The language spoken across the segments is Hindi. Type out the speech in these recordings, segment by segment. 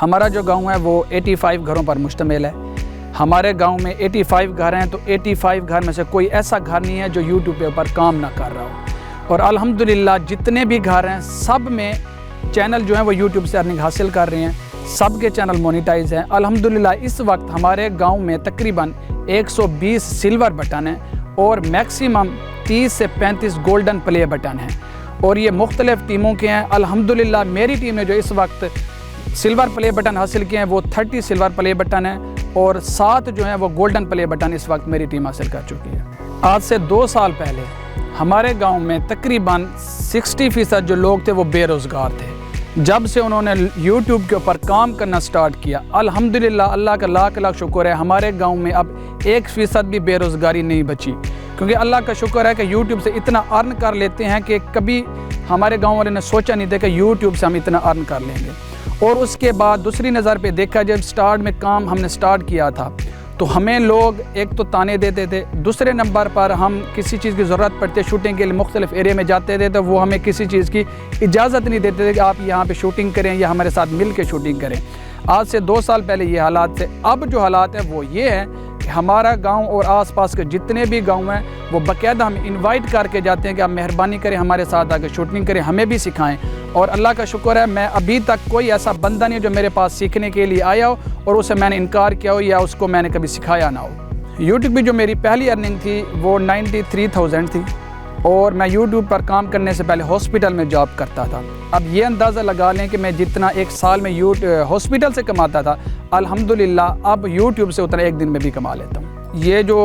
हमारा जो गांव है वो 85 घरों पर मुश्तमिल है। हमारे गांव में 85 घर हैं, तो 85 घर में से कोई ऐसा घर नहीं है जो यूट्यूब के ऊपर काम ना कर रहा हो। और अल्हम्दुलिल्लाह जितने भी घर हैं सब में चैनल जो है वो यूट्यूब से अर्निंग हासिल कर रहे हैं, सब के चैनल मोनेटाइज हैं। अल्हम्दुलिल्लाह इस वक्त हमारे गांव में तकरीबन 120 सिल्वर बटन हैं और मैक्सिमम 30 से 35 गोल्डन प्ले बटन हैं, और ये मुख्तलिफ़ टीमों के हैं। अल्हम्दुलिल्लाह मेरी टीम ने जो इस वक्त सिल्वर प्ले बटन हासिल किए हैं वो 30 सिल्वर प्ले बटन हैं, और 7 जो हैं वो गोल्डन प्ले बटन इस वक्त मेरी टीम हासिल कर चुकी है। आज से 2 साल पहले हमारे गांव में तकरीबन 60% जो लोग थे वो बेरोज़गार थे। जब से उन्होंने यूट्यूब के ऊपर काम करना स्टार्ट किया, अल्हम्दुलिल्लाह अल्लाह का लाख लाख शुक्र है, हमारे गांव में अब 1% भी बेरोज़गारी नहीं बची, क्योंकि अल्लाह का शुक्र है कि यूट्यूब से इतना अर्न कर लेते हैं कि कभी हमारे गांव वाले ने सोचा नहीं था कि यूट्यूब से हम इतना अर्न कर लेंगे। और उसके बाद दूसरी नज़र पे देखा, जब स्टार्ट में काम हमने स्टार्ट किया था तो हमें लोग एक तो ताने देते थे, दूसरे नंबर पर हम किसी चीज़ की ज़रूरत पड़ती शूटिंग के लिए मुख्तलिफ़ एरिया में जाते थे तो वो हमें किसी चीज़ की इजाज़त नहीं देते थे कि आप यहाँ पे शूटिंग करें या हमारे साथ मिल के शूटिंग करें। आज से 2 साल पहले ये हालात थे। अब जो हालात हैं वो ये है कि हमारा गांव और आसपास के जितने भी गांव हैं वो बाकायदा हम इनवाइट करके जाते हैं कि आप मेहरबानी करें हमारे साथ आकर शूटिंग करें, हमें भी सिखाएं। और अल्लाह का शुक्र है मैं अभी तक कोई ऐसा बंदा नहीं जो मेरे पास सीखने के लिए आया हो और उसे मैंने इनकार किया हो या उसको मैंने कभी सिखाया ना हो। यूट्यूब की जो मेरी पहली अर्निंग थी वो 93,000 थी, और मैं यूट्यूब पर काम करने से पहले हॉस्पिटल में जॉब करता था। अब ये अंदाज़ा लगा लें कि मैं जितना एक साल में हॉस्पिटल से कमाता था, अल्हम्दुलिल्लाह अब यूट्यूब से उतना एक दिन में भी कमा लेता हूँ। ये जो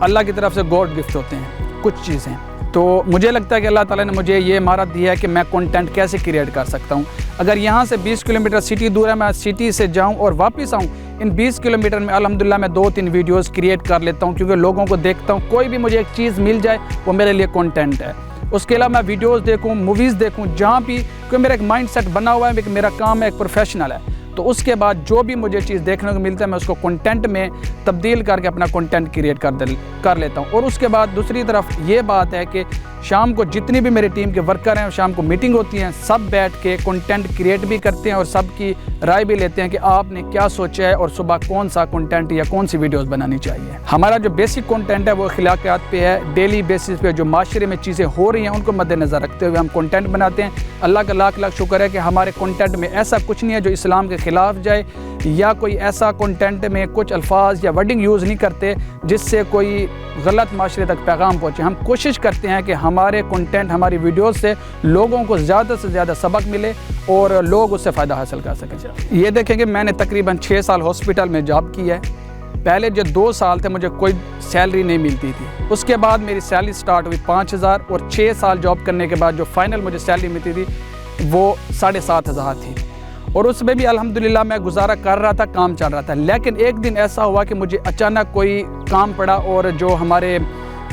अल्लाह की तरफ से गॉड गिफ्ट होते हैं कुछ चीज़ें, तो मुझे लगता है कि अल्लाह ताला ने मुझे ये महारत दी है कि मैं कंटेंट कैसे क्रिएट कर सकता हूँ। अगर यहाँ से 20 किलोमीटर सिटी दूर है, मैं सिटी से जाऊँ और वापस आऊँ, इन 20 किलोमीटर में अल्हम्दुलिल्लाह मैं 2-3 वीडियोस क्रिएट कर लेता हूँ, क्योंकि लोगों को देखता हूँ। कोई भी मुझे एक चीज़ मिल जाए वो मेरे लिए कंटेंट है। उसके अलावा मैं वीडियोस देखूँ, मूवीज़ देखूँ, जहाँ भी, क्योंकि मेरा एक माइंडसेट बना हुआ है कि मेरा काम है एक प्रोफेशनल है, तो उसके बाद जो भी मुझे चीज़ देखने को मिलता है मैं उसको कंटेंट में तब्दील करके अपना कंटेंट क्रिएट कर लेता हूँ। और उसके बाद दूसरी तरफ ये बात है कि शाम को जितनी भी मेरी टीम के वर्कर हैं, शाम को मीटिंग होती हैं, सब बैठ के कंटेंट क्रिएट भी करते हैं और सबकी राय भी लेते हैं कि आपने क्या सोचा है और सुबह कौन सा कंटेंट या कौन सी वीडियोस बनानी चाहिए। हमारा जो बेसिक कंटेंट है वो अखलाकियात पे है, डेली बेसिस पे जो माशरे में चीज़ें हो रही हैं उनको मद्देनज़र रखते हुए हम कंटेंट बनाते हैं। अल्लाह का लाख लाख शुक्र है कि हमारे कंटेंट में ऐसा कुछ नहीं है जो इस्लाम के ख़िलाफ़ जाए, या कोई ऐसा कंटेंट में कुछ अल्फाज या वर्डिंग यूज़ नहीं करते जिससे कोई गलत माशरे तक पैगाम पहुँचे। हम कोशिश करते हैं कि हमारे कंटेंट, हमारी वीडियोस से लोगों को ज़्यादा से ज़्यादा सबक मिले और लोग उससे फ़ायदा हासिल कर सकें। ये देखेंगे मैंने तकरीबन 6 साल हॉस्पिटल में जॉब की है। पहले जो 2 साल थे मुझे कोई सैलरी नहीं मिलती थी, उसके बाद मेरी सैलरी स्टार्ट हुई 5,000, और 6 साल जॉब करने के बाद जो फाइनल मुझे सैलरी मिलती थी वो 7,500 थी, और उसमें भी अल्हम्दुलिल्लाह मैं गुजारा कर रहा था, काम चल रहा था। लेकिन एक दिन ऐसा हुआ कि मुझे अचानक कोई काम पड़ा, और जो हमारे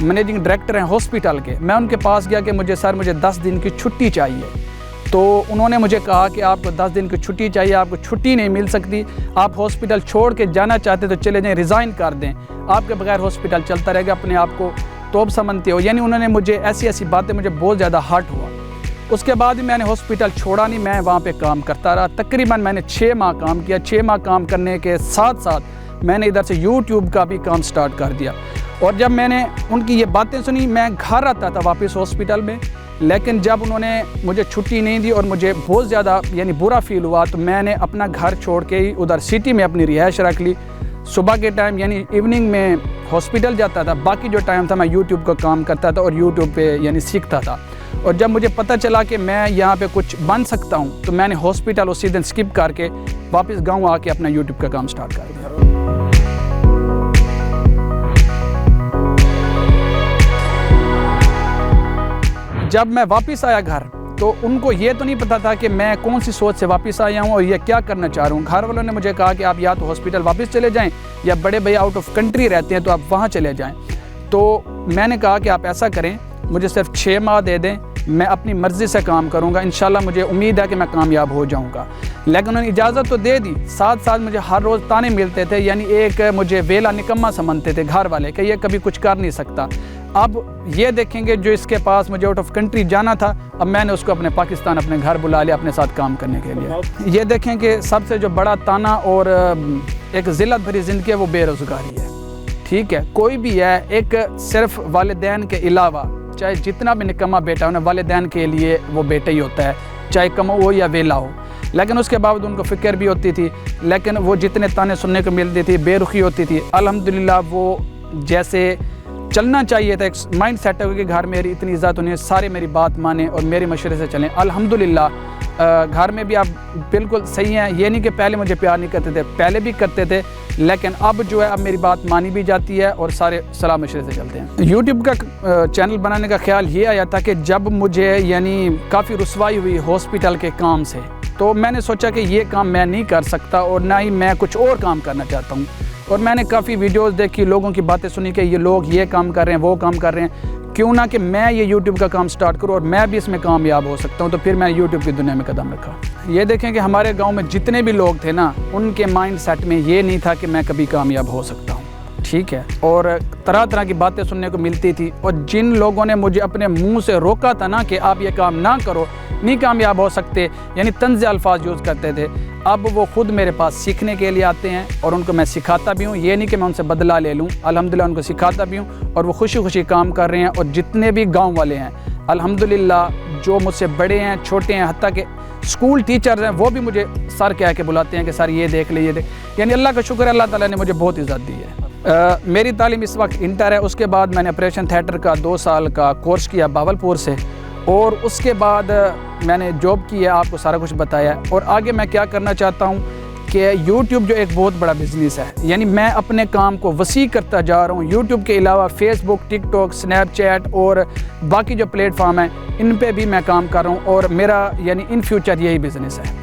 मैनेजिंग डायरेक्टर हैं हॉस्पिटल के, मैं उनके पास गया कि मुझे 10 दिन की छुट्टी चाहिए। तो उन्होंने मुझे कहा कि आपको 10 दिन की छुट्टी चाहिए, आपको छुट्टी नहीं मिल सकती, आप हॉस्पिटल छोड़ के जाना चाहते तो चले जाएं, रिज़ाइन कर दें, आपके बगैर हॉस्पिटल चलता रहेगा, अपने आप को तोप समझते हो। यानी उन्होंने मुझे ऐसी बातें, मुझे बहुत ज़्यादा हर्ट हुआ। उसके बाद भी मैंने हॉस्पिटल छोड़ा नहीं, मैं वहाँ पे काम करता रहा। तकरीबन मैंने 6 माह काम किया। 6 माह काम करने के साथ साथ मैंने इधर से यूट्यूब का भी काम स्टार्ट कर दिया। और जब मैंने उनकी ये बातें सुनी, मैं घर आता था वापस हॉस्पिटल में, लेकिन जब उन्होंने मुझे छुट्टी नहीं दी और मुझे बहुत ज़्यादा यानी बुरा फील हुआ, तो मैंने अपना घर छोड़ के ही उधर सिटी में अपनी रिहाइश रख ली। सुबह के टाइम यानी इवनिंग में हॉस्पिटल जाता था, बाकी जो टाइम था मैं यूट्यूब का काम करता था और यूट्यूब पे यानी सीखता था। और जब मुझे पता चला कि मैं यहाँ पे कुछ बन सकता हूँ, तो मैंने हॉस्पिटल उसी दिन स्किप करके वापस गांव आके अपना यूट्यूब का काम स्टार्ट कर दिया। जब मैं वापस आया घर, तो उनको ये तो नहीं पता था कि मैं कौन सी सोच से वापस आया हूँ और ये क्या करना चाह रहा हूँ। घर वालों ने मुझे कहा कि आप या तो हॉस्पिटल वापस चले जाएं, या बड़े भैया आउट ऑफ कंट्री रहते हैं तो आप वहाँ चले जाएं। तो मैंने कहा कि आप ऐसा करें, मुझे सिर्फ 6 माह दे दें, मैं अपनी मर्ज़ी से काम करूँगा, इंशाल्लाह मुझे उम्मीद है कि मैं कामयाब हो जाऊँगा। लेकिन उन्होंने इजाज़त तो दे दी, साथ साथ मुझे हर रोज़ ताने मिलते थे, यानी एक मुझे वेला निकम्मा समझते थे घर वाले कि ये कभी कुछ कर नहीं सकता। अब ये देखेंगे जो इसके पास मुझे आउट ऑफ कंट्री जाना था, अब मैंने उसको अपने पाकिस्तान अपने घर बुला लिया अपने साथ काम करने के लिए। ये देखें कि सबसे जो बड़ा ताना और एक ज़िल्लत भरी ज़िंदगी है वो बेरोज़गारी है। ठीक है, कोई भी है, एक सिर्फ वालिदैन के अलावा चाहे जितना भी निकम्मा बेटा हो ना, वालिदैन के लिए वो बेटा ही होता है, चाहे कमो हो या वेला हो। लेकिन उसके बावजूद उनको फ़िक्र भी होती थी, लेकिन वो जितने ताने सुनने को मिलती थी, बेरुखी होती थी। अल्हम्दुलिल्लाह वो जैसे चलना चाहिए था, एक माइंड सेट है कि घर मेरी इतनी इज़्ज़त होनी है, सारे मेरी बात माने और मेरे मशवरे से चलें। अल्हम्दुलिल्लाह घर में भी आप बिल्कुल सही हैं। ये नहीं कि पहले मुझे प्यार नहीं करते थे, पहले भी करते थे, लेकिन अब जो है अब मेरी बात मानी भी जाती है और सारे सलाह मशवरे से चलते हैं। यूट्यूब का चैनल बनाने का ख्याल ये आया था कि जब मुझे यानी काफ़ी रुसवाई हुई हॉस्पिटल के काम से, तो मैंने सोचा कि ये काम मैं नहीं कर सकता और ना ही मैं कुछ और काम करना चाहता हूँ। और मैंने काफ़ी वीडियोस देखी, लोगों की बातें सुनी कि ये लोग ये काम कर रहे हैं, वो काम कर रहे हैं, क्यों ना कि मैं ये यूट्यूब का काम स्टार्ट करूँ और मैं भी इसमें कामयाब हो सकता हूँ। तो फिर मैंने यूट्यूब की दुनिया में कदम रखा। ये देखें कि हमारे गांव में जितने भी लोग थे ना, उनके माइंड सेट में ये नहीं था कि मैं कभी कामयाब हो सकता हूँ। ठीक है, और तरह तरह की बातें सुनने को मिलती थी, और जिन लोगों ने मुझे अपने मुंह से रोका था ना कि आप ये काम ना करो, नहीं कामयाब हो सकते, यानी तंज़ अल्फाज यूज़ करते थे, अब वो ख़ुद मेरे पास सीखने के लिए आते हैं और उनको मैं सिखाता भी हूँ। ये नहीं कि मैं उनसे बदला ले लूँ, अल्हम्दुलिल्लाह उनको सिखाता भी हूँ और वो खुशी खुशी काम कर रहे हैं। और जितने भी गाँव वाले हैं अल्हम्दुलिल्लाह, जो मुझसे बड़े हैं, छोटे हैं, हत्ता के स्कूल टीचर्स हैं, वो भी मुझे सर कह के बुलाते हैं कि सर ये देख ले, ये देख। यानी अल्लाह का शुक्र है, अल्लाह ताला ने मुझे बहुत इज़्ज़त दी है। मेरी तालीम इस वक्त इंटर है। उसके बाद मैंने ऑपरेशन थिएटर का 2 साल का कोर्स किया बावलपुर से, और उसके बाद मैंने जॉब की है, आपको सारा कुछ बताया। और आगे मैं क्या करना चाहता हूँ कि यूट्यूब जो एक बहुत बड़ा बिज़नेस है, यानी मैं अपने काम को वसी करता जा रहा हूँ। यूट्यूब के अलावा फेसबुक, टिकटॉक, स्नैपचैट और बाकी जो प्लेटफॉर्म हैं, इन पे भी मैं काम कर रहा हूँ, और मेरा यानी इन फ्यूचर यही बिज़नेस है।